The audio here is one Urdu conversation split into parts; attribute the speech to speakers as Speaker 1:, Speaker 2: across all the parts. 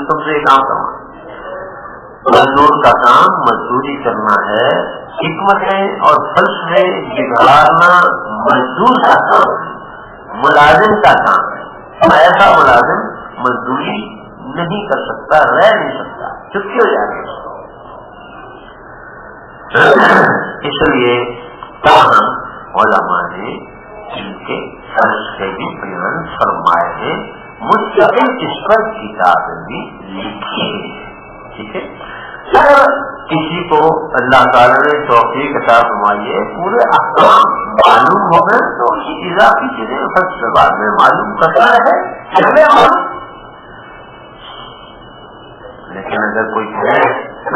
Speaker 1: تم سے کام کرنا. مزدور کا کام مزدوری کرنا ہے. حکمتیں اور فلسفے بگاڑنا مزدور کا کام ہے, ملازم کا کام ہے. ایسا ملازم مزدوری نہیں کر سکتا, رہ نہیں سکتا, چھٹی ہو جائے گی. اس لیے تاہم علماء نے ان کے فلسفے بھی بیان فرمائے ہیں, مستقل اس پر کتابیں بھی لکھی ہیں. ٹھیک ہے, اگر کسی کو اللہ تعالیٰ نے توفیق عطا فرمائی ہے, پورے احکام معلوم ہو گئے تو اضافی چیزیں فلسفے بعد میں معلوم کرتا ہے. لیکن اگر کوئی کہے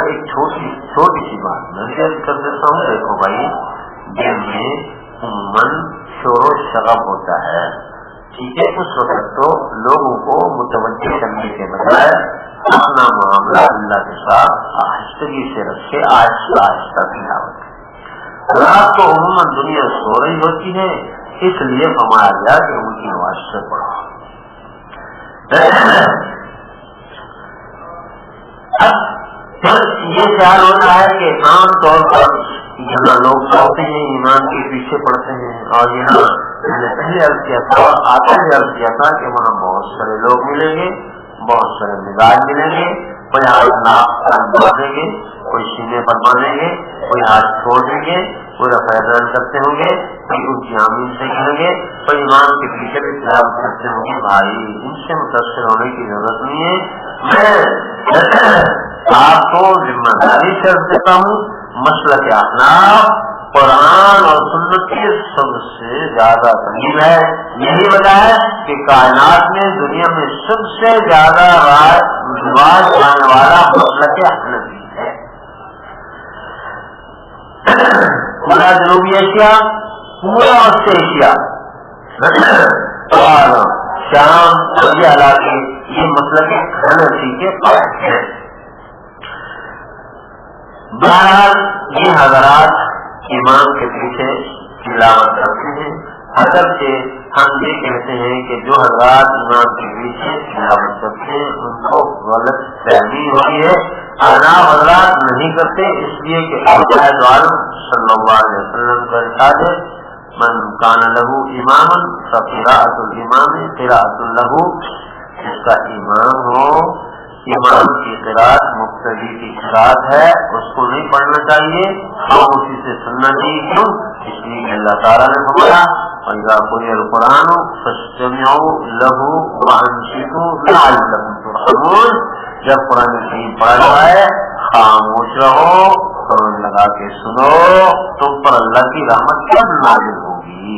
Speaker 1: ایک چھوٹی سی بات میں کر دیتا ہوں, دیکھو بھائی, دل میں عموماً شور و شغب ہوتا ہے. ٹھیک ہے, اس وقت تو لوگوں کو متوجہ کرنے کے بجائے اپنا معاملہ اللہ کے ساتھ آہستگی سے رکھے, آہستہ آہستہ تلاوت. رات کو عموماً دنیا سو رہی ہوتی ہے, اس لیے فرمایا گیا کہ ان کی آواز سے پڑھو. اب یہ خیال ہوتا ہے کہ عام طور پر جہاں لوگ پڑھتے ہیں ایمان کے پیچھے پڑھتے ہیں, اور یہاں میں نے پہلے عرض کیا تھا اور آتے ہوئے عرض کیا تھا کہ وہاں بہت سارے لوگ ملیں گے, بہت سارے مزاج ملیں گے. کوئی ہاتھ باندھیں گے, کوئی سینے پر باندھیں گے, کوئی ہاتھ چھوڑ دیں گے, کوئی رفع دان کرتے ہوں گے, کوئی ان کی آمین سے کہیں گے, کوئی ایمان کے پیچھے بھی تلاوت کرتے ہوں گے. بھائی ان سے متاثر ہونے کی ضرورت نہیں ہے. میں آپ کو ذمہ داری سے دیتا ہوں, مسلک احناف قرآن اور سنت کی سب سے زیادہ قریب ہے. یہی وجہ ہے کہ کائنات میں دنیا میں سب سے زیادہ رواج پانے والا مسلک حنفی ہے. پورا جنوبی ایشیا, پورا وسط ایشیا اور شام اور یہ علاقے یہ مسلک حنفی کے پاس ہے. بہرحال یہ حضرات امام کے پیچھے تلاوت کرتے ہیں. اگرچہ ہم یہ کہتے ہیں کہ جو حضرات امام کے پیچھے تلاوت کرتے ہیں ان کو غلط فہمی ہوئی ہے. احناف حضرات نہیں کرتے, اس لیے کہ عالم صلی اللہ علیہ وسلم کا ارشاد ہے, من کان لہو اماما فقراءۃ الامام قراءۃ لہو. جس کا امام ہو, امام کی قرات مقتدی کی قرات ہے, اس کو نہیں پڑھنا چاہیے, ہم اسی سے سننا چاہیے. کیوں؟ اس لیے کہ اللہ تعالیٰ نے فرمایا وَإِذَا قُرِئَ الْقُرْآنُ فَاسْتَمِعُوا لَهُ وَأَنصِتُوا لَعَلَّكُمْ تُرْحَمُونَ. جب قرآن کریم پڑھا جائے خاموش رہو, کان لگا کے سنو, تم پر اللہ کی رحمت کب نازل ہوگی.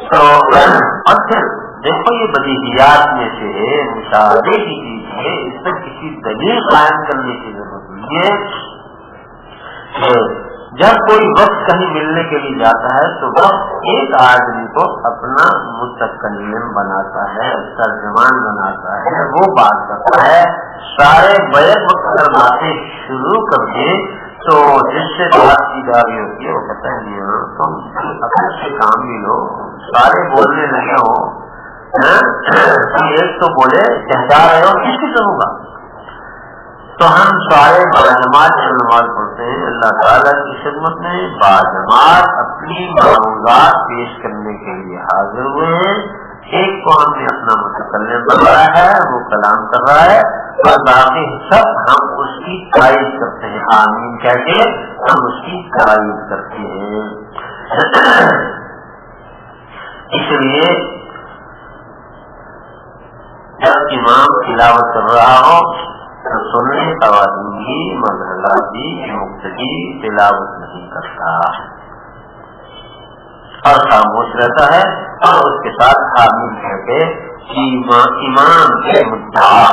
Speaker 1: تو اور پھر دیکھو یہ بدیہیات میں سے مشاہدے کی چیز ہے, اس پر کسی دلیل قائم کرنے کی ضرورت نہیں ہے. جب کوئی وقت کہیں ملنے کے لیے جاتا ہے تو وقت ایک آدمی کو اپنا متکلم بناتا ہے, ترجمان بناتا ہے, وہ بات کرتا ہے. سارے بیک وقت اگر باتیں شروع کر دیں تو جس سے بات کی جا رہی ہوتی ہے وہ کہتا ہے تم اپنے سے کام بھی لو, سارے بولنے لگے ہو, ایک تو بولے چہچا رہے ہو, کس کی سنوں گا. تو ہم سارے باجماعت سے نماز پڑھتے ہیں, اللہ تعالیٰ کی خدمت میں باجماعت اپنی معروضات پیش کرنے کے لیے حاضر ہوئے ہیں. ایک کو ہم نے اپنا متکلم بنایا ہے, وہ کلام کر رہا ہے, اور باقی سب ہم اس کی تائید کرتے ہیں, آمین کہہ کے ہم اس کی تائید کرتے ہیں. اس لیے جب امام تلاوت کر رہا ہو تو سننے توازن بھی مرحلہ بھی مقتدی تلاوت نہیں کرتا اور خاموش رہتا ہے, اور اس کے ساتھ حاضر کر کے امام کے مدعا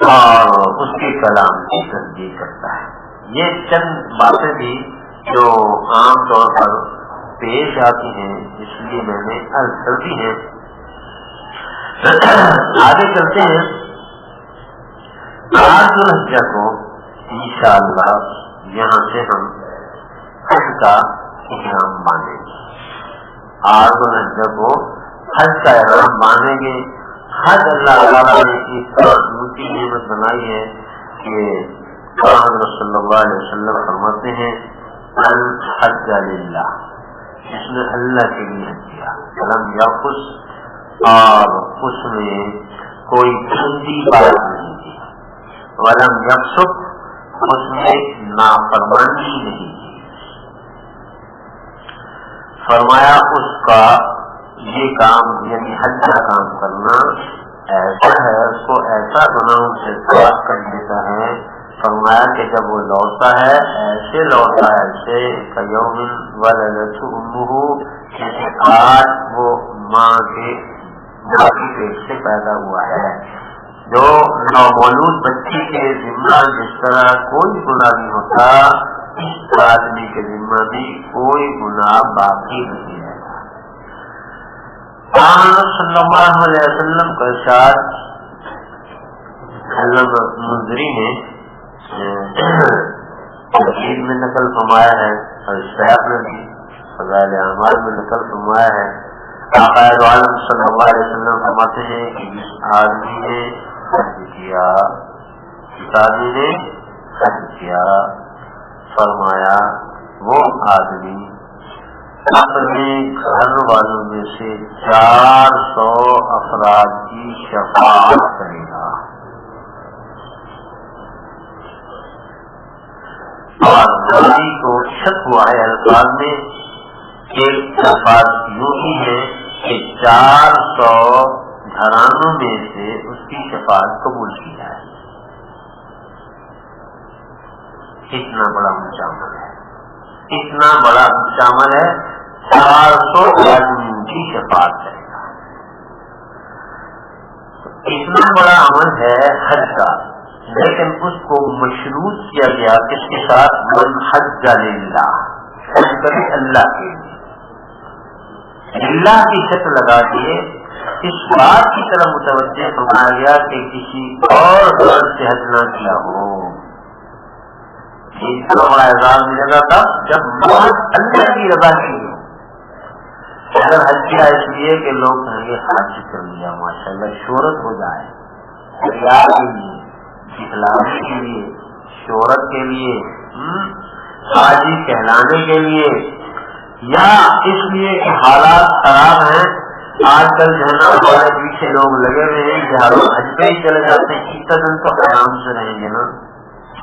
Speaker 1: اور اس کے کلام کی تصدیق کرتا ہے. یہ چند باتیں بھی جو عام طور پر پیش آتی ہیں, اس لیے میں نے عرض کر دی ہے. آگے چلتے ہیں. 8 ذوالحجہ کو انشاءاللہ یہاں سے ہم حج کا احرام باندھیں گے. 8 ذوالحجہ کو حج کا احرام باندھیں گے. حج اللہ تعالیٰ نے ایک اونچی نعمت بنائی ہے کہ حضرت صلی اللہ علیہ وسلم فرماتے ہیں الحج للہ، جس نے اللہ کے لیے حج کیا، لم یرفث، اور اس میں کوئی گندی بات نہیں کی، ولم یفسق، اس میں نافرمانی نہیں کی. فرمایا اس کا یہ کام یعنی حج کا کام کرنا ایسا ہے، اس کو ایسا گناہوں سے پاک کر دیتا ہے. فرمایا کہ جب وہ لوٹتا ہے ایسے لوٹتا ہے ایسے کیوم ولدتہ امہ، جیسے آج وہ ماں کی پیٹ سے پیدا ہوا ہے. جو نومولود بچی کے ذمہ جس طرح کوئی گناہ نہیں ہوتا، اس آدمی کے ذمہ بھی کوئی گناہ باقی نہیں ہے. صلی اللہ علیہ وسلم کا ارشاد علامہ منذری نے تفسیر میں نقل فرمایا ہے اور شیخ نے بھی فضائل اعمال میں نقل فرمایا ہے. آقا عالم صلی اللہ علیہ وسلم فرماتے ہیں کہ جس آدمی نے حج کیا، جس آدمی نے حج کیا، فرمایا وہ آدمی اپنے گھر والوں میں سے 400 افراد کی شفاعت کرے گا. اور نبی کو شک ہوا ہے الفاظ میں کہ الفاظ یوں ہی ہے کہ 400 گھرانوں میں سے اس کی شفاعت قبول کی جائے. اتنا بڑا اونچا عمل ہے، اتنا بڑا اونچا عمل ہے. 400 آدمیوں کی شفاعت کرے گا. اتنا بڑا عمل ہے حج کا، لیکن اس کو مشروط کیا گیا کس کے ساتھ؟ من حج للہ، حج کرے اللہ کے لیے. اللہ کی شرط لگا کے اس بات کی طرف متوجہ فرمایا گیا کہ کسی اور غرض سے حج نہ کیا ہو. اتنا بڑا اعزاز ملے گا تب جب محض اللہ کی رضا کی ہو. اگر حج کیا اس لیے کہ لوگ کہیں گے حج کر لیا ماشاء اللہ، شہرت ہو جائے، ریا کے لیے، دکھلانے کے لیے، شہرت کے لیے، حاجی کہلانے کے لیے، یا اس لیے کہ حالات خراب ہیں. آج کل جو ہے نا ہمارے پیچھے لوگ لگے ہوئے ہیں کہ ہر حج پہ ہی چلے جاتے ہیں، اتنا دن تو آرام سے رہیں گے نا.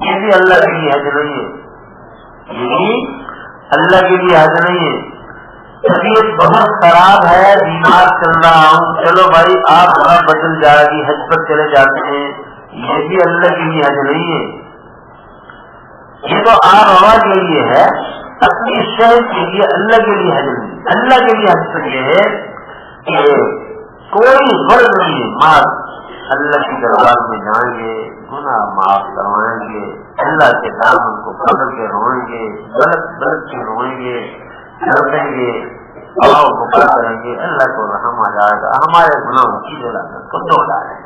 Speaker 1: یہ بھی اللہ کے لیے حج نہیں ہے، یہ بھی اللہ کے لیے حج نہیں ہے. طبیعت بہت خراب ہے، بیمار چل رہا ہوں، چلو بھائی آپ وہاں بدل جائے گی، حج پر چلے جاتے ہیں، یہ بھی اللہ کے لیے حج نہیں ہے. یہ تو آپ ہوا کے لیے ہے، اپنی صحت کے لیے، اللہ کے لیے حج نہیں. اللہ کے لیے حج تو یہ ہے کہ کوئی غرض نہیں ہے، مار اللہ کی دربار میں جائیں گے، گناہ معاف کروائیں گے، اللہ کے دامن کو پکڑ کے روئیں گے، غلط کے روئیں گے، رویں گے، اور بکا کریں گے، اللہ کو رحم آ جائے گا، ہمارے گناہوں کی جلالت کو دھو ڈالیں.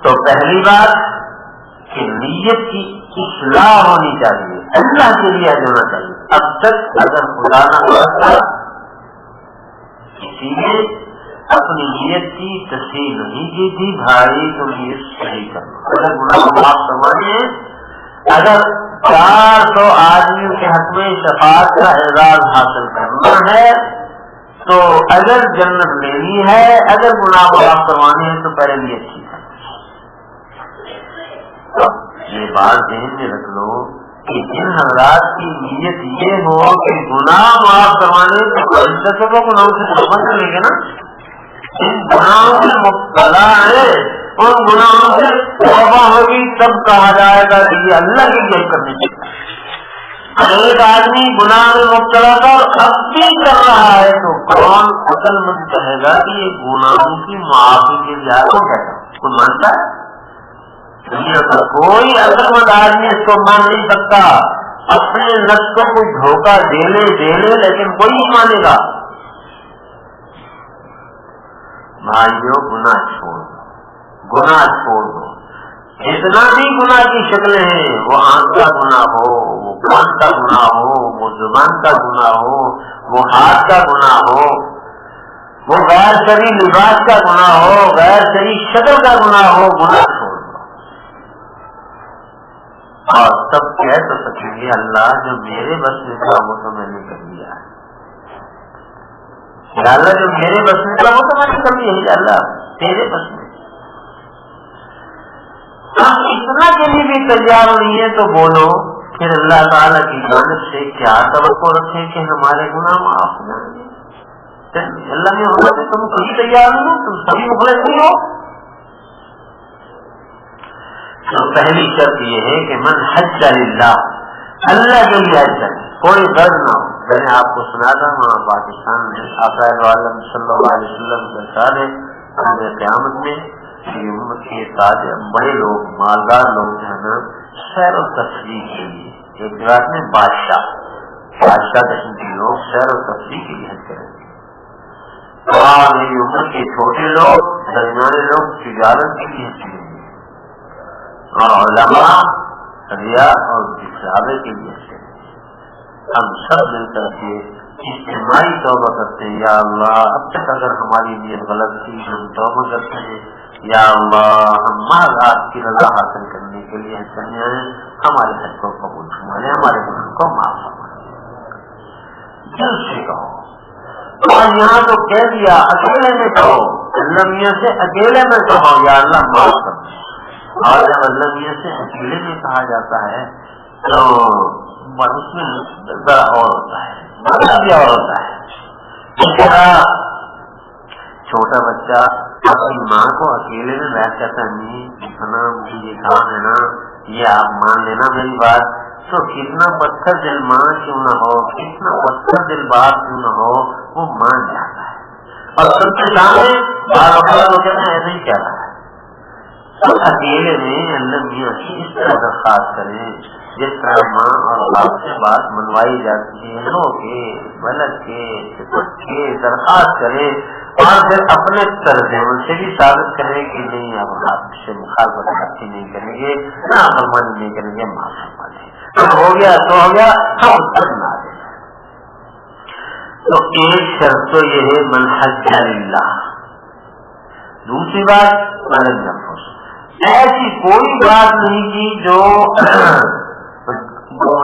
Speaker 1: تو پہلی بات کہ نیت کی اصلاح ہونی چاہیے، اللہ کے لیے ہونا چاہیے. اب تک اگر خدا نہ کرتا کسی نے اپنی نیت کی تصحیح نہیں کی تھی، بھائی تو نیت صحیح کرنا. اگر گناہ معاف کروانے ہیں، اگر 400 آدمیوں کے حق میں شفاعت کا اعزاز حاصل کرنا ہے، تو اگر جنت لینی ہے، اگر گناہ معاف کروانے ہیں تو پہلے نیت ٹھیک ہے. یہ بات ذہن میں رکھ لو کہ جن حضرات کی نیت یہ ہو کہ گناہ معاف کروانے تو وہ گناہوں سے توبہ کر لیں گے نا. جن گناہوں سے مبتلا ہے ان گناہوں سے توبہ ہوگی، تب کہا جائے گا کہ یہ اللہ کے لیے کرنے چاہیے. ایک آدمی گناہ میں مبتلا تھا اور اب بھی کر رہا ہے تو کون عقل مند کہے گا کہ یہ گناہوں کی معافی کے لیے کو کہتا کوئی مانتا ہے؟ کوئی عقل مند آدمی اس کو مان نہیں سکتا. اپنے نفس کو کوئی دھوکہ دے لے لیکن کوئی نہیں مانے گا. بھائیو گناہ چھوڑ دو. جتنا بھی گناہ کی شکلیں ہیں، وہ آنکھ کا گناہ ہو، وہ کان کا گناہ ہو، وہ زبان کا گناہ ہو، وہ ہاتھ کا گناہ ہو، وہ غیر شرعی لباس کا گناہ ہو، غیر شرعی شکل کا گناہ ہو، گناہ چھوڑ دو۔ اور تب کہہ تو سکیں گے اللہ جو میرے بس میں تھا وہ تو میں نے کر لیا ہے، اللہ جو میرے بس میں تھا وہ تو میں نے کر لیا ہے، اللہ تیرے بس میں ہم اتنا کے لیے بھی تیار نہیں ہے تو بولو، پھر اللہ تعالیٰ کی جانب سے کیا توقع رکھیں کہ ہمارے گناہ معاف ہو جائیں گے؟ اللہ نے ہونا کہ تم کبھی تیار نہیں ہو، تم سبھی مخلص نہیں ہو۔ تو پہلی شرط یہ ہے کہ من حج للہ، اللہ کے لیے حج کرے، کوئی غرض نہ ہو۔ میں نے آپ کو سنا تھا وہاں پاکستان میں آقا عالم صلی اللہ علیہ وسلم کا ارشاد ہے قیامت میں امت کے تاج بڑے لوگ، مالدار لوگ جو ہے نا، سیر و تفریح کے لیے ایک رات میں بادشاہ قسم کے لوگ سیر و تفریح کے لیے حج کریں گے، اور میری امت کے چھوٹے لوگ، درمیانے لوگ تجارت کے لیے حج کریں گے، اور علماء ریا اور دکھلاوے کے لیے حج کریں گے۔ ہم سب مل کر کے اجتماعی توبہ کرتے ہیں، یا اللہ اب تک اگر ہماری نیت غلط تھی ہم توبہ کرتے ہیں، یا اللہ ہم محض آپ کی رضا حاصل کرنے کے لیے حج کرنے آئے، ہمارے حج کو قبول فرمائے، ہمارے گناہ کو معاف فرمائے، دل سے کہو۔ اور یہاں تو کہہ دیا اکیلے میں کہو، اللہ میاں سے اکیلے میں کہو یا اللہ معاف کر دے۔ اور جب اللہ میاں سے اکیلے میں کہا جاتا ہے تو اس میں ذرا اور ہوتا ہے، مطلب بھی اور ہوتا ہے۔ اس طرح چھوٹا بچہ اپنی ماں کو اکیلے میں بیٹھ کہتا ہے نہیں اتنا مجھے یہ کام ہے نا، یہ آپ مان لینا میری بات، تو کتنا پتھر دل ماں کیوں نہ ہو، کتنا پتھر دل باپ کیوں نہ ہو، وہ مان جاتا ہے۔ اور سب کے سامنے بار بار وہ کہتے ہیں ایسے ہی کہہ رہا ہے۔ تو اکیلے میں اللہ میاں کی اس طرح درخواست کریں جس طرح ماں اور باپ سے بات منوائی جاتی ہے، رو کے بلک کے چپٹ کے درخواست کرے، اور پھر اپنے طرز ان سے بھی ثابت کرے کہ نہیں اب آپ سے مخالفت اچھی نہیں کریں گے، نہ فرمانی نہیں کریں گے، معاف فرما دیں، ہو گیا تو ہو گیا، ہم اس پر نہ دیں۔ تو ایک شرط تو یہ ہے من حج للہ۔ دوسری بات من نفس، ایسی کوئی بات نہیں کی جو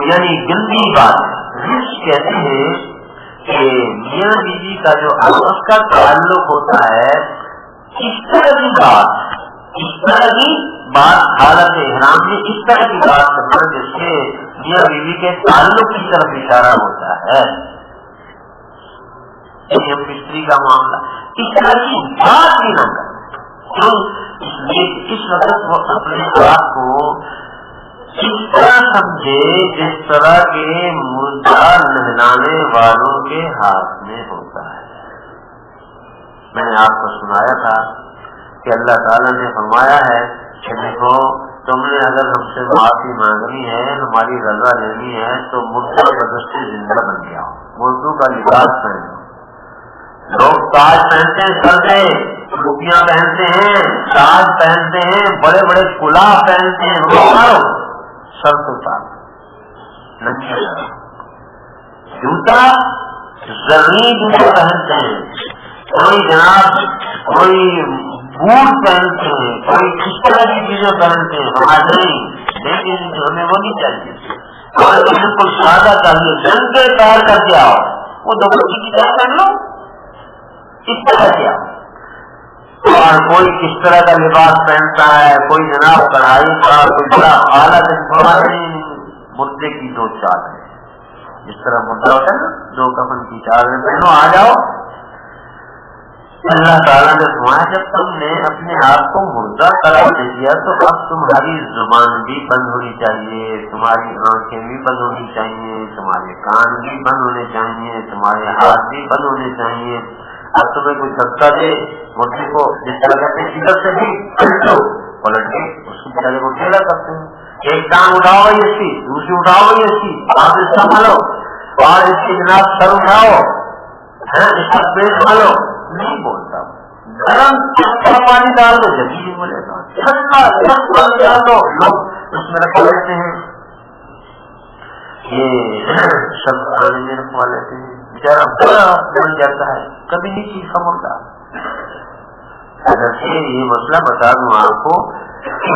Speaker 1: یعنی گندی بات ہے۔ رشت کہتے ہیں کہ میاں بیوی کا جو آپس کا تعلق ہوتا ہے، اس طرح کی بات حالت احرام میں اس طرح کی بات کرنا جس سے میاں بیوی کے تعلق کی طرف اشارہ ہوتا ہے، مستری کا معاملہ، اس طرح کی بات بھی نہ کریں، اس وقت وہ اپنے آپ کو اس طرح سمجھے جس طرح کے مردہ نہلانے والوں کے ہاتھ میں ہوتا ہے۔ میں نے آپ کو سنایا تھا کہ اللہ تعالیٰ نے فرمایا ہے کہ دیکھو تم نے اگر ہم سے معافی مانگنی ہے، ہماری رضا لینی ہے تو مردہ زبردستی زندہ بن گیا ہو، مردوں کا لباس پہنو۔ لوگ تاج پہنتے ہیں، سر پہ ٹوپیاں پہنتے ہیں، تاج پہنتے ہیں، بڑے بڑے کلاه پہنتے ہیں، سر تو تاج جوتا زرعی جوتا پہنتے ہیں، کوئی جناب کوئی بوٹ پہنتے ہیں، کوئی کس طرح کی چیزیں پہنتے ہیں، ہمارے نہیں، لیکن ہمیں وہ نہیں چاہیے، اور بالکل سادہ چاہیے، ننگے پیر کر کے آؤ، وہ دوپٹے کی طرح پہن لو، اس طرح کیا۔ اور کوئی کس طرح کا لباس پہنتا ہے، کوئی جناب کڑھائی کا، کوئی بڑا اعلیٰ مردے کی دو چادریں، جس طرح مردہ ہوتا ہے نا، دو کفن کی چادریں پہنو، آ جاؤ۔ اللہ تعالیٰ نے فرمایا جب تم نے اپنے آپ کو مردہ قرار دے دیا تو اب تمہاری زبان بھی بند ہونی چاہیے، تمہاری آنکھیں بھی بند ہونی چاہیے، تمہارے کان بھی بند ہونے چاہیے، تمہارے ہاتھ بھی بند ہونے چاہیے۔ اب تمہیں کوئی دھکا دے مردے کو، جس طرح کہتے ہیں ادھر سے بھی پلٹ کے اس کو بیچارے کو ٹھیلا کرتے ہیں، ایک ٹانگ اٹھاؤ گئی اس کی، دوسری اٹھاؤ گئی اس کی، آپ اس کا مالو، اور اس کی جناب سر اٹھاؤ، اس کا پیٹ مالو، نہیں بولتا، گرم چپا پانی ڈال دو جب بھی بولے گا، ٹھنڈا گرم پانی ڈال دو، لوگ اس میں رکھ لیتے ہیں۔ یہ سب کھانے میں رکھوا لیتے ہیں، بیچارہ بڑا بن جاتا ہے، کبھی نہیں چیخا مردہ۔ اگر یہ مسئلہ بتا دوں آپ کو کہ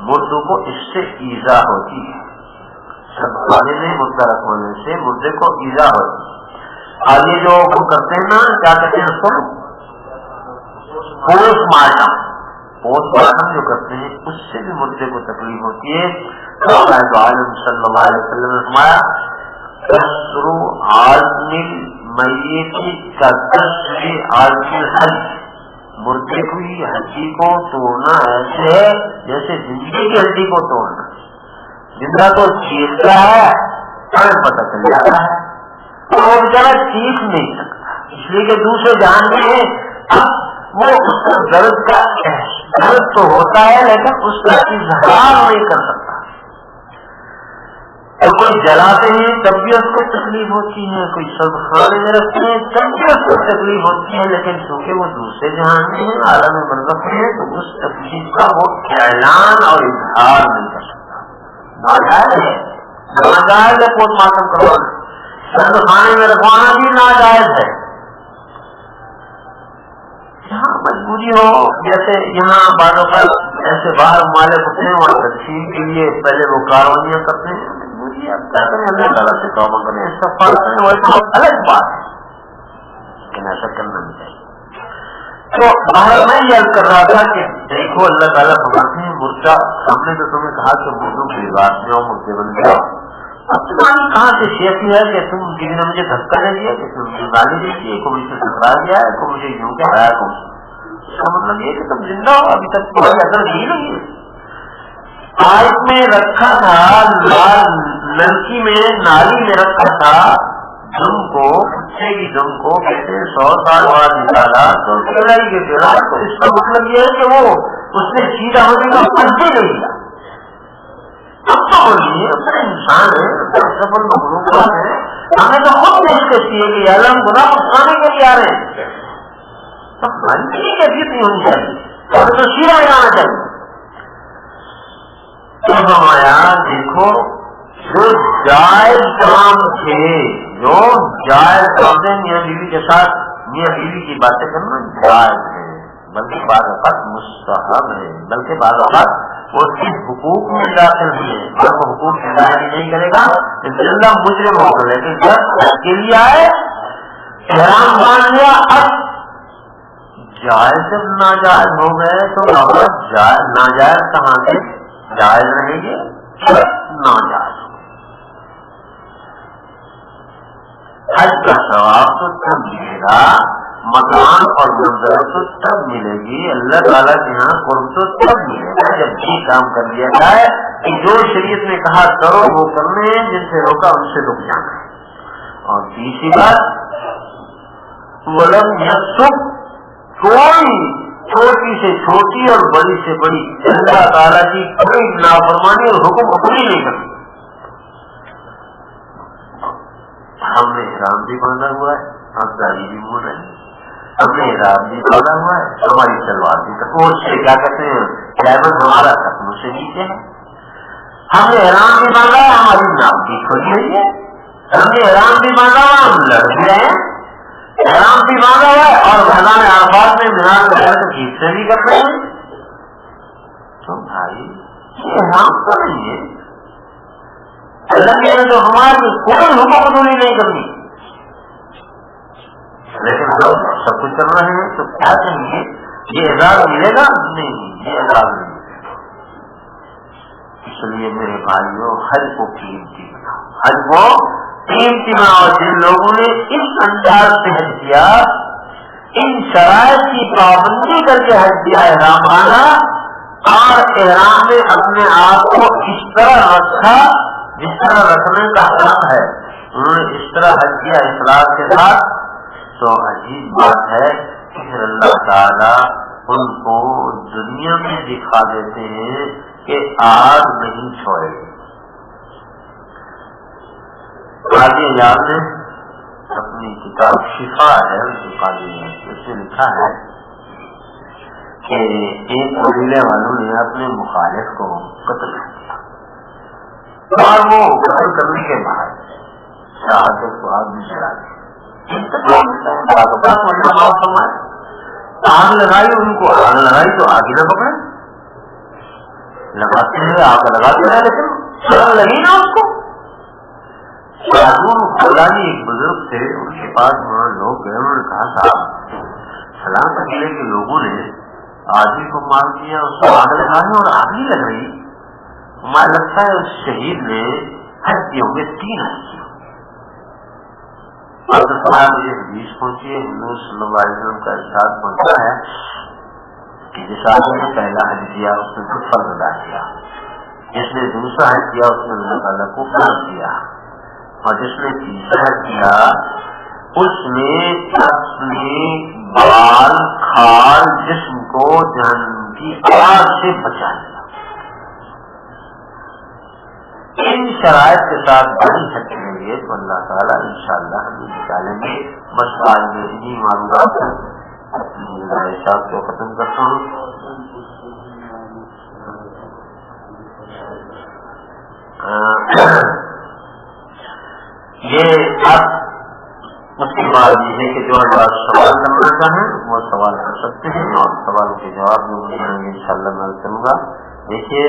Speaker 1: مردوں کو اس سے ایذا ہوتی ہے، سب کھانے میں مردہ رکھوانے سے مردے کو ایذا ہوتی ہے۔ اور یہ جو کرتے ہیں نا، کیا کہتے ہیں اس کو، پوسٹ مارٹم جو کرتے ہیں، اس سے بھی مردے کو تکلیف ہوتی ہے۔ عالم صلی اللہ علیہ وسلم نے فرمایا کسر عظم المیت ککسر عظم الحج، مردے کی ہڈی کو توڑنا ایسے ہے جیسے زندگی کی ہڈی کو توڑنا۔ زندہ تو چیختا ہے، ہمیں پتہ چل جاتا ہے، تو وہ بیچارہ چیخ نہیں سکتا، اس لیے کہ دوسرے جہان میں ہے، اب وہ اس کا درد تو ہوتا ہے لیکن اس کا اظہار نہیں کر سکتا۔ اور کوئی جلاتے ہیں تب بھی اس کو تکلیف ہوتی ہے، کوئی سب کھانے میں رکھتے ہیں تب بھی اس کو تکلیف ہوتی ہے، لیکن چونکہ وہ دوسرے جہان میں ہے، عالم برزخ ہے، تو اس تکلیف کا وہ اعلان اور اظہار نہیں کر سکتا۔ ناجائز ہے پوسٹ مارٹم کروانا، سب کھانے میں رکھوانا بھی ناجائز ہے۔ یہاں مجبوری ہو، جیسے یہاں بعض اوقات ایسے باہر ممالک ہوتے ہیں وہاں تقسیم کے لیے پہلے وہ کاروائیاں کرتے ہیں، مجبوری اب کیا کریں، اللہ تعالیٰ سے توبہ کریں، استغفار کریں، وہ ایک الگ بات ہے، لیکن ایسا کرنا نہیں چاہیے۔ تو باہر میں یہ عرض کر رہا تھا کہ دیکھو اللہ تعالیٰ فرماتے ہیں مردہ، ہم نے تو تمہیں کہا کہ مردوں کی بات میں مردے بن جاؤ، اب تمہاری کہاں سے شیخی ہے کہ تم کسی نے مجھے دھکا دے دیا، کسی نے مجھے گالی دے دی، کوئی مجھ سے ٹکرا گیا ہے، کوئی مجھے یوں کہہ رہا ہے، اس کا مطلب یہ کہ تم زندہ ہو، ابھی تک تمہاری اثر ہی نہیں ہے۔ آج میں رکھا تھا لڑکی میں نالی میں رکھا تھا دم کو، بچے کی دم کو کہتے 100 سال بعد نکالا تو چڑائی کے گرا، تو اس کا مطلب یہ ہے کہ وہ اس نے سیدھا ہونے کا پنجے نہیں دیا۔ اب تو ہوئی اپنے انسان ہے، سفر مخلوق ہے، ہمیں تو خود پیش کرتی ہے کہ اللہ ہم گناہ کو کھانے کے لیے آ رہے ہیں، تو ہماری کیفیت نہیں ہونی چاہیے، ہمیں تو سیدھا جانا چاہیے۔ تو ہمارا دیکھو جو جائز کام تھے، جو جائز کام میاں بیوی کے ساتھ میاں بیوی کی باتیں کرنا جائز ہے، بلکہ بعض اوقات مستحب ہے، بلکہ بعض اوقات وہ صرف حقوق میں داخل ہے، جب وہ حقوق کی ادائیگی نہیں کرے گا اللہ مجرم ہوگا، لیکن جب کے لیے آئے احرام باندھ لیا، اب جائز جب ناجائز ہو گئے تو ناجائز کہاں سے جائز رہیں گے، ناجائز۔ حج کا ثواب تو تب ملے گا، مکان اور منظر تو تب ملے گی، اللہ تعالیٰ کے یہاں قرب تو تب ملے گا جب یہ کام کر لیا جائے کہ جو شریعت نے کہا کرو وہ کرنے ہیں، جن سے روکا ان سے رک جانا ہے۔ اور تیسری بات ولم یسب، کوئی چھوٹی سے چھوٹی اور بڑی سے بڑی اللہ تعالیٰ کی کوئی نافرمانی اور حکم پوری نہیں کرتی۔ ہم نے احرام بھی باندھا ہوا ہے، ہم داڑھی بھی منہ رہے ہیں، ہم نے احرام بھی باندھا ہوا ہے، ہماری تلوار بھی کٹوٹ سے کیا کہتے ہیں کیبن ہمارا ختم سے نیچے ہے، ہم نے احرام بھی باندھا ہے، ہماری ناک بھی کھلی ہوئی ہے، ہم نے احرام بھی باندھا ہوا، ہم لڑ بھی رہے ہیں، احرام بھی باندھا ہوا ہے اور میدان عرفات میں مینار میں بیٹھ کر گیت سے بھی کر رہے ہیں۔ تو بھائی یہ احرام تو نہیں ہے، اللہ نے تو ہماری کوئی حکم پوری نہیں کرنی، لیکن ہم سب کچھ کر رہے ہیں، تو کیا چاہیے یہ اعزاز ملے گا؟ نہیں، یہ اعزاز نہیں ملے گا۔ اس لیے میرے بھائیوں حج کو قیمتی بناؤ، حج کو قیمتی بناؤ۔ جن لوگوں نے اس انداز سے حج کیا، ان شرائط کی پابندی کر کے حج کیا، احرام باندھا اور احرام میں اپنے آپ کو اس طرح رکھا جس طرح رکھنے کا حق ہے، انہوں نے اس طرح حج کیا اخلاص کے ساتھ، تو عجیب بات ہے کہ پھر اللہ تعالیٰ ان کو دنیا میں دکھا دیتے ہیں کہ آگ نہیں چھوڑے گی۔ قاضی اعجاز نے اپنی کتاب شفا ہے اس میں لکھا ہے کہ ایک قبیلے والوں نے اپنے مخالف کو قتل کیا، اور وہ قتل کرنے کے بعد شہادت کو آگ میں چلا دیا. آگ لگائی ان کو، آگ لگائی تو آگ نہ پکڑے، لگاتے ہیں آگ لگاتے ہیں لیکن سڑک لگی نا اس کو. خلانی ایک بزرگ تھے، ان کے پاس وہاں لوگ گئے، انہوں نے کہا صاحب فلاں قبیلے کے لوگوں نے آدمی کو مار دیا، اس کو آگ لگانے اور آگ نہیں لگ رہی، مجھے لگتا ہے اس شہید نے حج کیے ہوں گے 3 حج کیے. مجھے حدیث پہنچی ہے، حضور صلی اللہ علیہ وسلم کا ارشاد پہنچا ہے کہ جس آدمی نے پہلا حج کیا اس نے خود فرض ادا کیا، جس نے دوسرا حج کیا اس نے اللہ تعالیٰ کو فرض کیا، اور جس نے تیسرا کیا اس نے اپنے بال کھال جسم کو جہنم کی آگ سے بچا لیا. ان شرائط کے ساتھ بڑی حج کریں گے تو اللہ تعالیٰ انشاءاللہ ہمیں نکالیں گے. بس آج میں انہیں معلومات اپنی گزارشات کو ختم کرتا ہوں. یہ اب اس کے بعد یہ ہے کہ جو سوال کرنا چاہیں وہ سوال کر سکتے ہیں، اور سوال کے جواب جو مجھے انشاءاللہ میں کروں گا. دیکھیے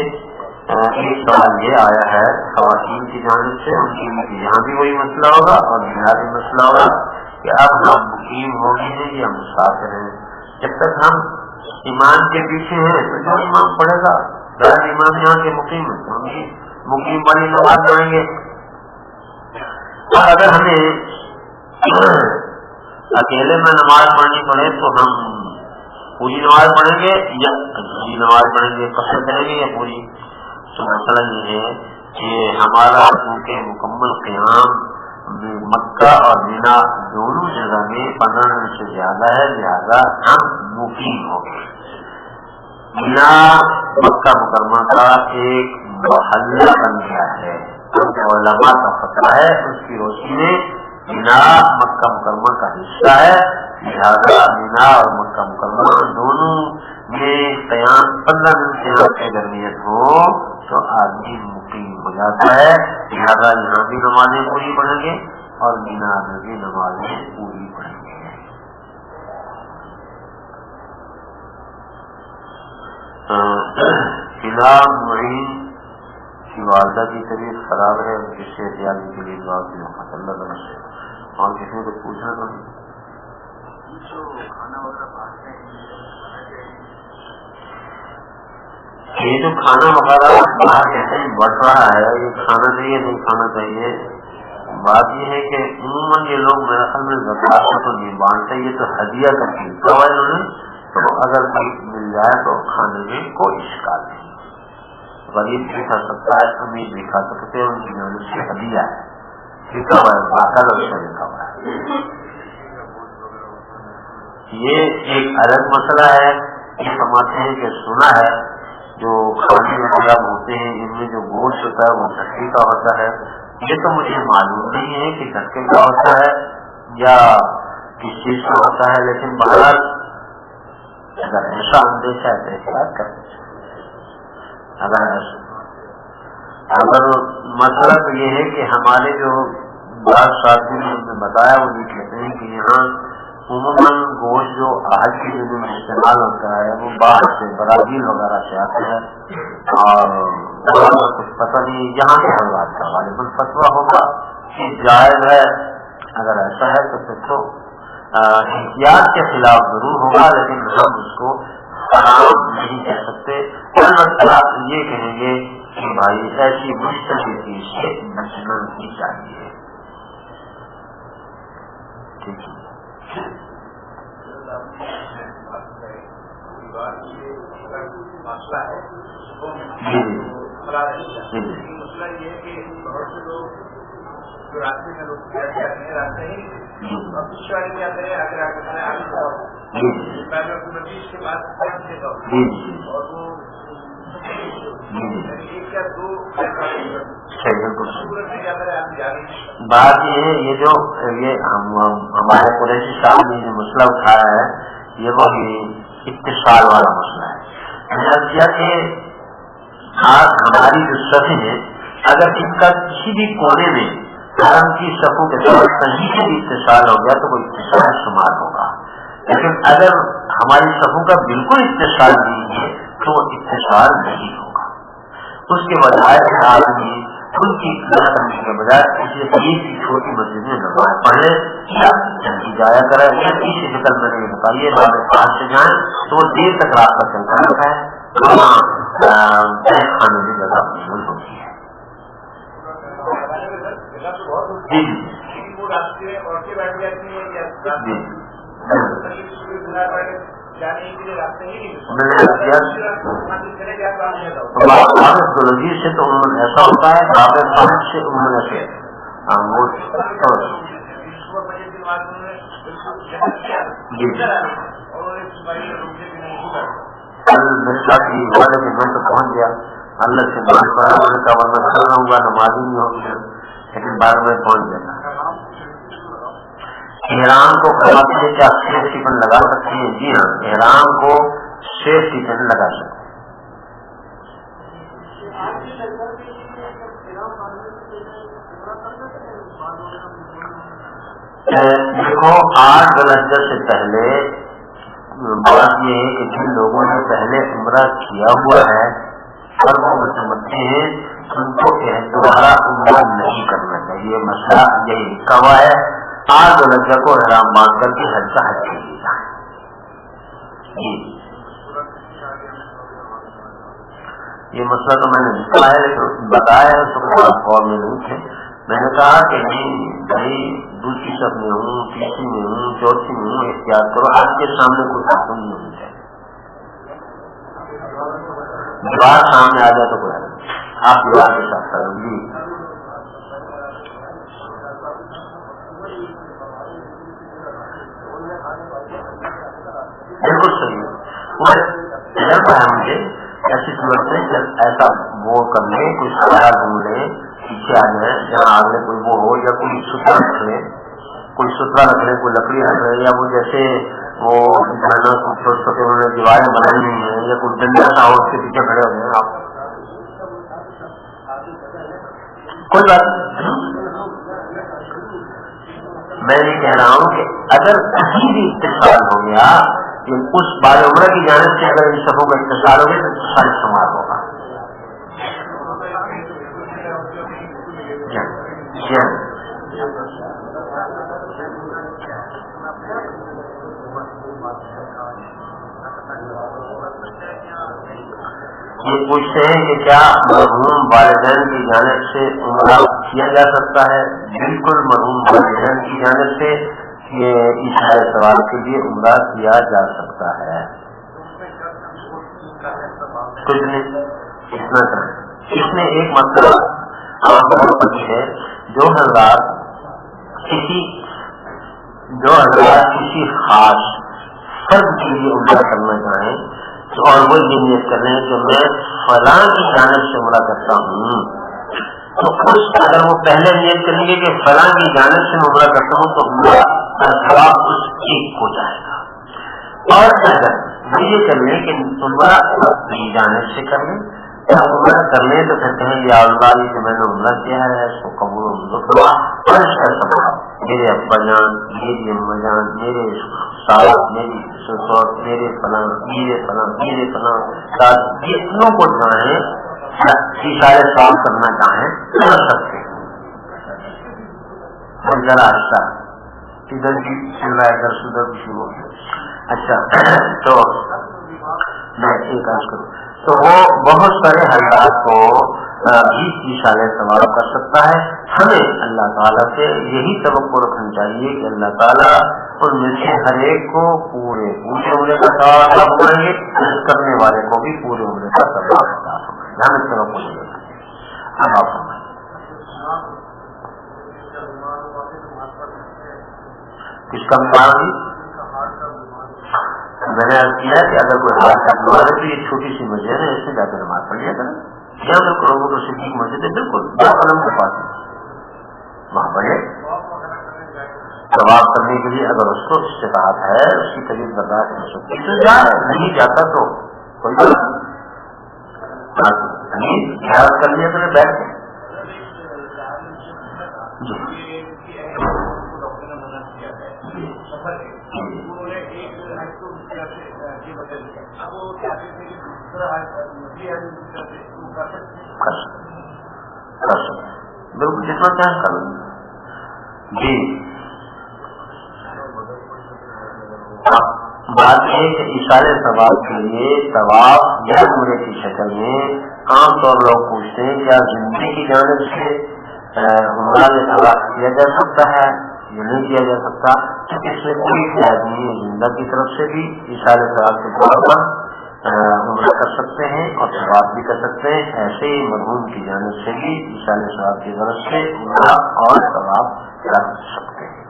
Speaker 1: ایک سوال یہ آیا ہے خواتین کی جانب سے، ان کی یہاں بھی وہی مسئلہ ہوگا اور یہاں بھی مسئلہ ہوگا کہ اب ہم مقیم ہو گئے ہیں یا مسافر ہیں. جب تک ہم امام کے پیچھے ہیں تو جو امام پڑھے گا، غیر امام یہاں کے مقیم ہیں تو ہم بھی مقیم والی نماز پڑھیں گے. اور اگر ہمیں اکیلے میں نماز پڑھنی پڑے تو ہم پوری نماز پڑھیں گے یا پوری نماز پڑھیں گے، قصر کریں گے یا پوری. تو مسئلہ یہ ہے کہ ہمارا کیونکہ مکمل قیام مکہ اور مینا دونوں جگہ میں 15 منٹ سے زیادہ ہے، لہذا ہم مقیم ہو گئے. مینا مکہ مکرمہ کا ایک محلہ بن گیا ہے، علماء کا فتویٰ ہے، اس کی روشنی میں مینا مکہ مکرمہ کا حصہ ہے، لہذا مینا اور مکہ مکرمہ دونوں میں قیام 15 منٹ سے اگر نیت ہو تو آدمی مقیم ہو جاتا ہے. لہذا یہاں بھی نمازیں پوری پڑھیں گے اور مینا میں بھی نمازیں پوری پڑھیں گے. فلحال معین کی والدہ کی طبیعت خراب ہے، جس سے احتیاطی کے لیے دعا کی اللہ تعالیٰ سے. اور کسی کو پوچھنا تو نہیں. یہ جو کھانا وغیرہ باہر کہتے ہیں بڑھ رہا ہے، یہ کھانا چاہیے نہیں کھانا چاہیے. بات یہ ہے کہ عموماً یہ لوگ میرے خیال میں زکات کو تو نہیں بانٹتے، یہ تو ہدیہ کر کے کہا انہوں نے، تو اگر کوئی مل جائے تو کھانے میں کوئی اشکال نہیں. غریب بھی کھا سکتا ہے، امیر بھی کھا سکتے ہیں، ان کی جانب سے ہدیہ ہے، لکھا ہوا ہے باقاعدہ اس میں لکھا ہوا ہے. یہ ایک الگ مسئلہ ہے. یہ سمجھتے ہیں کہ سنا ہے جو کھانے وغیرہ ہوتے ہیں ان میں جو گوشت ہوتا ہے وہ دھٹکے کا ہوتا ہے. یہ تو مجھے معلوم نہیں ہے کہ دھٹکے کا ہوتا ہے یا کس چیز کا ہوتا ہے، لیکن بہرحال اگر ایسا اندیشہ ہے تو احتیاط کرنا چاہیے. اگر مسئلہ تو یہ ہے کہ ہمارے جو بعض ساتھی نے ہمیں بتایا وہ یہ کہتے ہیں کہ یہاں عموماً گوشت جو آج کے دنوں میں استعمال ہوتا ہے وہ باہر سے برازیل وغیرہ سے آتے ہیں، اور کچھ پتہ نہیں یہاں کے حضرات کا غالباً فتویٰ ہوگا کہ جائز ہے. اگر ایسا ہے تو پھر تو احتیاط کے خلاف ضرور ہوگا، لیکن ہم اس کو حرام نہیں کہہ سکتے. البتہ یہ کہیں گے کہ بھائی ایسی مشتبہ چیز سے بچنا ہی چاہیے. ٹھیک ہے.
Speaker 2: مسئلہ ہے مسئلہ یہ ہے کہ بہت سے لوگ جو راستے میں لوگ راستے ہی کیا کریں اگر مزید کے بعد اور وہ
Speaker 1: بات یہ ہے یہ جو ہمارے قریشی صاحب نے جو مسئلہ اٹھایا ہے یہ وہ اتصال والا مسئلہ ہے. کہ آج ہماری جو صفیں ہیں اگر اس کا کسی بھی کونے میں حرم کی صفوں کے ساتھ صحیح سے بھی اتصال ہو گیا تو وہ اتصال شمار ہوگا، لیکن اگر ہماری صفوں کا بالکل اتصال نہیں ہے تو وہ اتصال نہیں ہوگا۔ اس کے بجائے آدمی ان کی اقتدار کرنے کے بجائے کسی عید کی چھوٹی مسجد میں نماز پڑھے یا جلدی جایا کرے، یا اسی شکل میں نے بتائیے بعد پاس سے جائیں تو وہ دیر تک راستہ چلتا رہتا ہے، کھانے کی جگہ مشغول ہوتی ہے۔ جی جی سے تو عموماً ایسا ہوتا ہے، باب فرض سے عموماً سے میرے ساتھ یہ ہوا کہ میں تو پہنچ گیا، اللہ سے نماز پڑھا، میں نے کہا ورنہ چل رہا ہوں گا نماز ہی نہیں ہوگی، لیکن بعد میں پہنچ گیا۔ احرام کو کھاتے ہیں کیا سیفٹی پن لگا سکتے ہیں؟ جی ہاں، احرام کو سیفٹی پن لگا سکتے ہیں۔ دیکھو 8 ذوالحجہ سے پہلے بات یہ ہے کہ جن لوگوں نے پہلے عمرہ کیا ہوا ہے اور وہ سمجھتے ہیں ان کو دوبارہ عمرہ نہیں کرنا چاہیے، مسئلہ یہی لکھا ہوا ہے 8 ذوالحجہ کو احرام باندھ کر کے حج کا حج کیجیے گا۔ جی یہ مسئلہ تو میں نے لکھا ہے لیکن بتایا ہے تو فور میں نہیں تھے، میں نے کہا کہ نہیں بھائی دوسری صف میں ہوں، تیسری میں ہوں، چوتھی میں ہوں، احتیاط کرو، آپ کے سامنے کوئی خاتون نہیں ہونی چاہیے، دیوار سامنے آ جائے تو کوئی آپ دیوار کے ساتھ کریں۔ جی بالکل صحیح ہے مجھے ایسی صورت میں جب ایسا وہ کر لیں، کوئی سہارا ڈھونڈ لیں، پیچھے آ جائیں جہاں آگے کوئی وہ ہو، یا کوئی سترا رکھ لیں، کوئی لکڑی رکھ لیں، یا وہ جیسے وہ چھوٹے چھوٹے انہوں نے دیواریں بنائی ہوئی ہیں یا کوئی ڈنڈا سا ہو اس کے پیچھے کھڑے ہو جائیں آپ، کوئی بات نہیں۔ میں یہ کہہ رہا ہوں کہ اگر کسی بھی اتصال ہو گیا اس بار عمرہ کی جانب سے اگر ان سبوں کا اتصال ہو گیا تو اتصال شمار ہوگا۔ یہ پوچھتے ہیں کہ کیا مرحوم والدین کی جانب سے عمرہ کیا جا سکتا ہے؟ بالکل مرحوم والدین کی جانب سے یہ اشارہ ثواب کے لیے عمرہ کیا جا سکتا ہے، کچھ نہیں اتنا کریں۔ اس میں ایک مسئلہ ہے، جو حضرات کسی خاص فرد کے لیے عمرہ کرنا چاہیں اور وہ یہ نیت کر رہے ہیں کہ میں فلاں کی جانب سے عمرہ کرتا ہوں، تو اگر وہ پہلے نیت کریں گے کہ فلاں کی جانب سے میں عمرہ کرتا ہوں تو عمرہ ثواب اس ایک ہو جائے گا، اور اگر وہ یہ کر لیں کہ عمرہ اپنی جانب سے کر لیں عمرہ کر لیں تو پھر کہیں یا اللہ یہ کہ میں نے عمرہ کیا ہے اس کو قبول ہوا، اور اس کا سبب میرے ابا جان، میری اما جان، میرے ساتھ، میری سسر، میرے فلاں، میرے فلاں، میرے فلاں ساتھ جتنوں کو چاہیں اشارے صاف کرنا چاہیں کر سکتے ہیں۔ ہم ذرا آہستہ ادھر بھی چل رہا ہے ادھر سے ادھر بھی شروع ہو گیا۔ اچھا تو میں ایک عرض کروں تو وہ بہت سارے حضرات کو بھی اشارے ثواب کر سکتا ہے۔ ہمیں اللہ تعالیٰ سے یہی توقع رکھنی چاہیے کہ اللہ تعالیٰ ان میں سے ہر ایک کو پورے عمرے کا ثواب فرمائیں گے، کرنے والے کو بھی پورے عمرے کا ثواب فرمائیں گے، ہمیں توقع نہیں ہے۔ اب آپ فرمائیں کس کا بیمار ہوئی؟ میں نے کیا کہ اگر کوئی حادثہ بیمار ہے تو یہ چھوٹی سی مسجد ہے، اس میں جا کے نماز پڑھ لیا کریں، یا بالکل ابو بکر صدیق مسجد ہے بالکل دو قلم کے پاس وہاں پڑھے ثواب کرنے کے لیے، اگر اس کو استطاعت ہے، اس کی طبیعت برداشت ہو سکتی ہے جا نہیں جاتا تو کوئی بات نہیں، خیال کر لیا کرے بیٹھ کے
Speaker 2: ڈاکٹر نے منع کیا ہے سفر کے، انہوں نے ایک حج کو اس طرح سے یہ بدل دیا، اب وہ چاہتے تھے کہ دوسرا حج دوسری حج اس طرح سے وہ کر سکتے ہیں.
Speaker 1: بالکل جتنا چاہیں کر لیں. جی بات یہ کہ اشارے ثواب کے لیے طواف یا عمرے کی شکل میں عام طور لوگ پوچھتے ہیں کیا زندگی کی جانب سے عمرہ میں طواف کیا جا سکتا ہے یا نہیں کیا جا سکتا؟ اس میں کوئی قید نہیں ہے. زندہ کی طرف سے بھی اشارے ثواب کے طور پر عمرہ کر سکتے ہیں اور طواف بھی کر سکتے ہیں. ایسے ہی مرحوم کی جانب سے بھی اشارے ثواب کی غرض سے عمرہ اور طواف کر سکتے ہیں.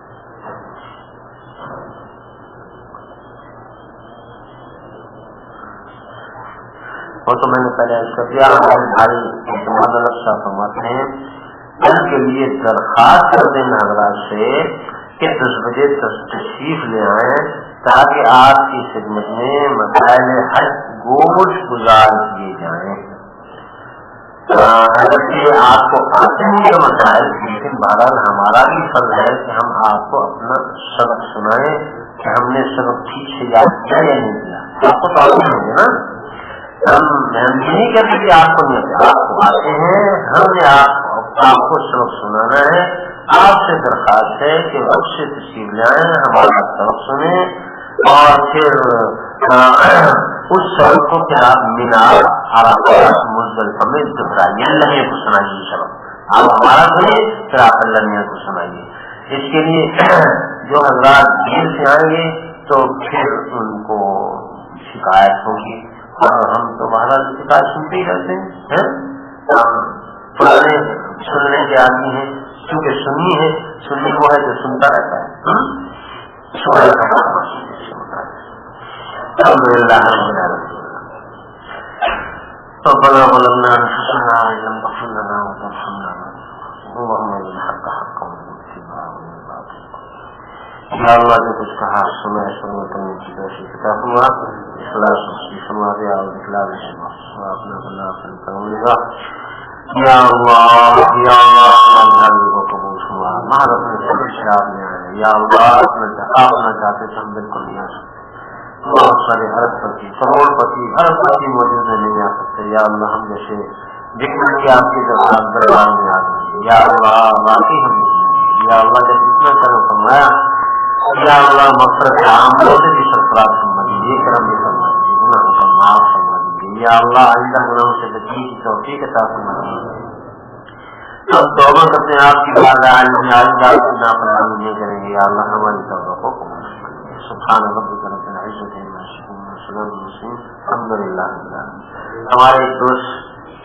Speaker 1: وہ تو میں نے پہلے اس کا دیا. ہمارے بھائی اعتماد الگ صاحب فرماتے ہیں ان کے لیے درخواست کر دیں حضرات سے کہ 10 بجے تشریف لے آئیں تاکہ آپ کی خدمت میں مسائل حج گوش گزار کیے جائیں. اگرچہ آپ کو آتے ہیں یہ مسائل، لیکن بہرحال ہمارا بھی فرض ہے کہ ہم آپ کو اپنا سبق سنائیں کہ ہم نے سبق ٹھیک سے یاد کیا یا نہیں کیا. آپ کو تو آتے ہوں گے نا، ہم نہیں کہتے کہ آپ کو نہیں آتے، آپ کو آتے ہیں. ہم نے آپ کو سبق سنانا ہے. آپ سے درخواست ہے کہ وقت سے تشریف لے آئیں، ہمارا سبق سنیں اور پھر اس سبق کو پھر آپ مینار عرفات مزدلفہ میں دہرائیے، اللہ کو سنائیے. سبق آپ ہمارا سنیں پھر آپ اللہ کو سنائیے. اس کے لیے جو حضرات دیر سے آئیں گے تو پھر ان کو شکایت ہوگی اور ہم تو مہاراج شکایت سنتے ہی رہتے ہیں. پرانے سننے کے آدمی ہیں، کیونکہ سنی ہے، سنی وہ ہے جو سنتا رہتا ہے. الحمدللہ ربنا ظلمنا انفسنا وان لم تغفر لنا وترحمنا اللهم ارنا الحق حقا واتباعه باطلا. یا اللہ جو کچھ کہا سنا ہے سننے کرنے کی توفیق عطا فرما، اخلاص نصیب فرما دے اور اخلاص اپنا بنا کروں گا. یا اللہ یا اللہ کو قبول فرما. مہارت میں سب شراب میں آئے یا اللہ اپنا چاہتے تھے ہم بالکل نہیں آ سکتے. بہت سارے ارب پتی کروڑ پتی ارب پتی موجود میں نہیں آ سکتے. یا اللہ ہم جیسے ذکر کی آپ کی دربار میں آ گئے. یا اللہ واقعی ہم یا اللہ جب اتنا کرم فرمایا یا اللہ مغفرت عاموں سے بھی سرفراز فرما دیجیے، کرم بھی فرما دیجیے، گناہوں کا معاف فرما دیجیے. یا اللہ آئندہ گناہوں سے بچنے کی توفیق عطا فرما دیجیے. ہم توبہ کرتے ہیں آپ کی بارگاہ میں آئندہ نافرمانی نہیں کریں گے. یا اللہ ہماری توبہ کو قبول فرمائیے. سبحان ربک رب العزت عما یصفون وسلام علی المرسلین الحمد للہ. ہمارے ایک دوست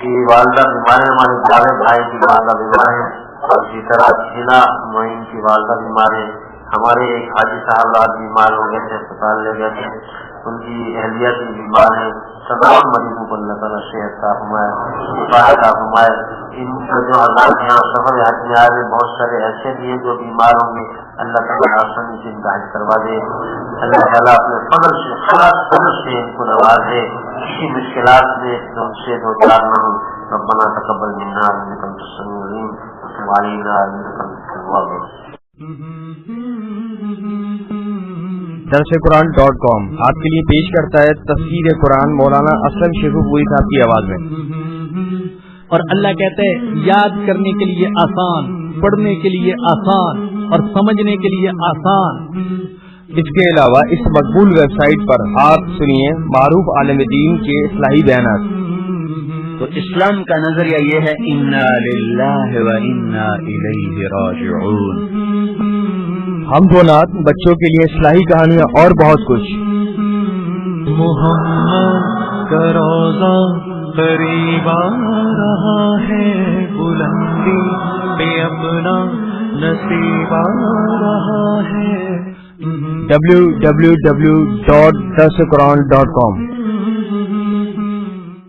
Speaker 1: کی والدہ بیمار ہے، ہمارے جاوید بھائی کی والدہ بیمار ہے اور اسی طرح حنا معین کی والدہ بیمار ہے. ہمارے ایک حاجی صاحب رات بیمار ہو گئے تھے، اسپتال لے گئے تھے، ان کی اہلیہ بھی بیمار ہے. تمام مریضوں کو اللہ تعالیٰ صحت عطا فرمائے، شفا عطا فرمائے. ان کو جو حضرات یہاں سفر حج میں آئے ہوئے بہت سارے ایسے بھی ہیں جو بیمار ہوں گے، اللہ تعالیٰ آسانی سے ان کا حج کروا دے. اللہ تعالیٰ اپنے فضل سے خاص فضل سے ان کو نوازے، کسی مشکلات میں ان سے دو چار نہ ہوں. ربنا تقبل منا انك انت السميع العليم وتب علينا انك انت التواب الرحيم.
Speaker 3: درسقرآن.com آپ کے لیے پیش کرتا ہے تفسیر قرآن مولانا اسلم شیخوپوری صاحب کی آواز میں.
Speaker 4: اور اللہ کہتا ہے یاد کرنے کے لیے آسان، پڑھنے کے لیے آسان اور سمجھنے کے لیے آسان.
Speaker 3: اس کے علاوہ اس مقبول ویب سائٹ پر آپ سنیے معروف عالم دین کے اصلاحی بیانات.
Speaker 5: تو اسلام کا نظریہ یہ ہے انا للہ و انا الیہ راجعون.
Speaker 3: حمد و نعت، بچوں کے لیے اصلاحی کہانیاں اور بہت کچھ.
Speaker 6: محمد کا روزہ قریب آ رہا ہے، بلندی پہ اپنا نصیب آ رہا ہے.
Speaker 3: www.درسقرآن.com